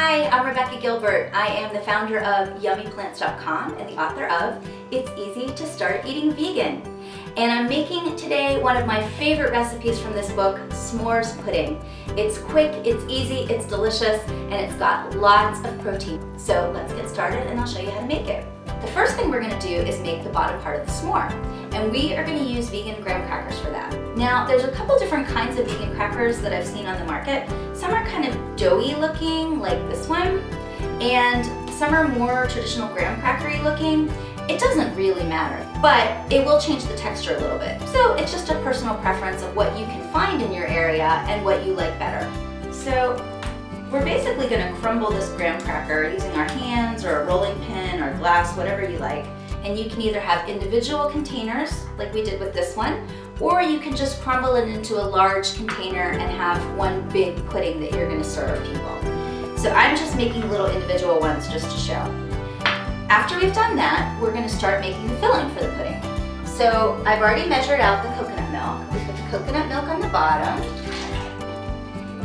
Hi, I'm Rebecca Gilbert. I am the founder of YummyPlants.com and the author of It's Easy to Start Eating Vegan. And I'm making today one of my favorite recipes from this book, s'mores pudding. It's quick, it's easy, it's delicious, and it's got lots of protein. So let's get started and I'll show you how to make it. The first thing we're going to do is make the bottom part of the s'more. And we are going to use vegan graham crackers for that. Now, there's a couple different kinds of vegan crackers that I've seen on the market. Some are kind of doughy looking, like this one, and some are more traditional graham crackery looking. It doesn't really matter, but it will change the texture a little bit. So it's just a personal preference of what you can find in your area and what you like better. So we're basically going to crumble this graham cracker using our hands or a rolling pin or glass, whatever you like. And you can either have individual containers, like we did with this one, or you can just crumble it into a large container and have one big pudding that you're going to serve people. So I'm just making little individual ones just to show. After we've done that, we're going to start making the filling for the pudding. So I've already measured out the coconut milk. We put the coconut milk on the bottom.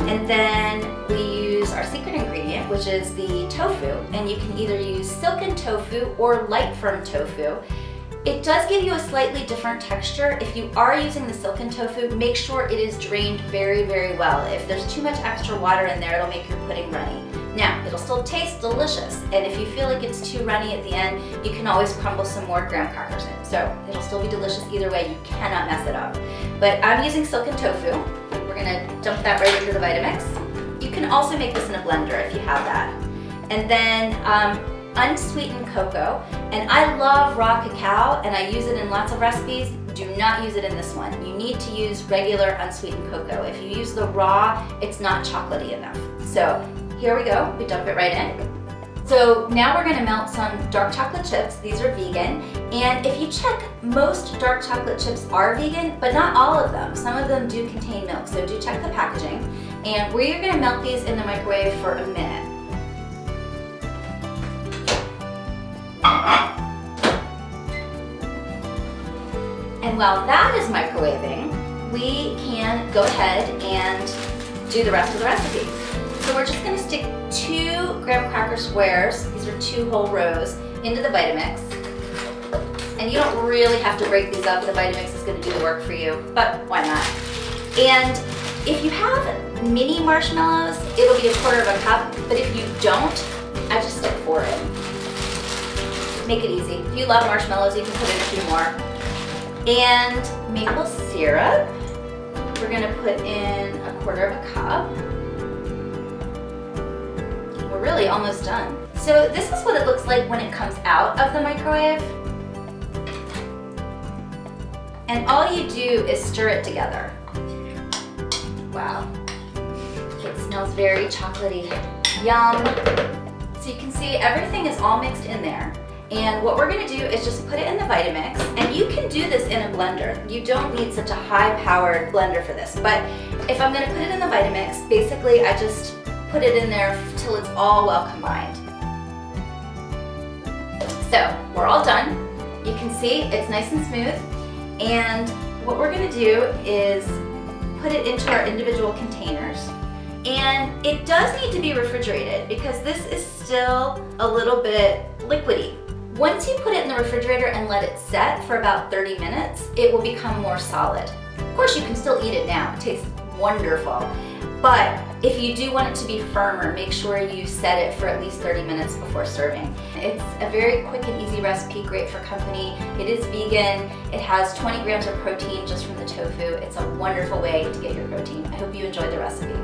And then we use our secret ingredient, which is the tofu. And you can either use silken tofu or light firm tofu. It does give you a slightly different texture. If you are using the silken tofu, make sure it is drained very, very well. If there's too much extra water in there, it'll make your pudding runny. Now, it'll still taste delicious, and if you feel like it's too runny at the end, you can always crumble some more graham crackers in. So it'll still be delicious either way. You cannot mess it up. But I'm using silken tofu. We're gonna dump that right into the Vitamix. You can also make this in a blender if you have that. And then unsweetened cocoa. And I love raw cacao, and I use it in lots of recipes. Do not use it in this one. You need to use regular unsweetened cocoa. If you use the raw, it's not chocolatey enough. So here we go, we dump it right in. So now we're gonna melt some dark chocolate chips. These are vegan. And if you check, most dark chocolate chips are vegan, but not all of them. Some of them do contain milk, so do check the packaging. And we're gonna melt these in the microwave for a minute. And while that is microwaving, we can go ahead and do the rest of the recipe. So we're just going to stick 2 graham cracker squares, these are 2 whole rows, into the Vitamix. And you don't really have to break these up, the Vitamix is going to do the work for you, but why not? And if you have mini marshmallows, it'll be 1/4 cup, but if you don't, I just stick 4 in. Make it easy. If you love marshmallows, you can put in a few more. And maple syrup, we're going to put in 1/4 cup. We're really almost done. So this is what it looks like when it comes out of the microwave. And all you do is stir it together. Wow. It smells very chocolatey. Yum. So you can see everything is all mixed in there. And what we're going to do is just put it in the Vitamix, and you can do this in a blender. You don't need such a high-powered blender for this, but if I'm going to put it in the Vitamix, basically I just put it in there till it's all well combined. So we're all done. You can see it's nice and smooth, and what we're going to do is put it into our individual containers. And it does need to be refrigerated because this is still a little bit liquidy. Once you put it in the refrigerator and let it set for about 30 minutes, it will become more solid. Of course, you can still eat it now. It tastes wonderful. But if you do want it to be firmer, make sure you set it for at least 30 minutes before serving. It's a very quick and easy recipe, great for company. It is vegan. It has 20 grams of protein just from the tofu. It's a wonderful way to get your protein. I hope you enjoyed the recipe.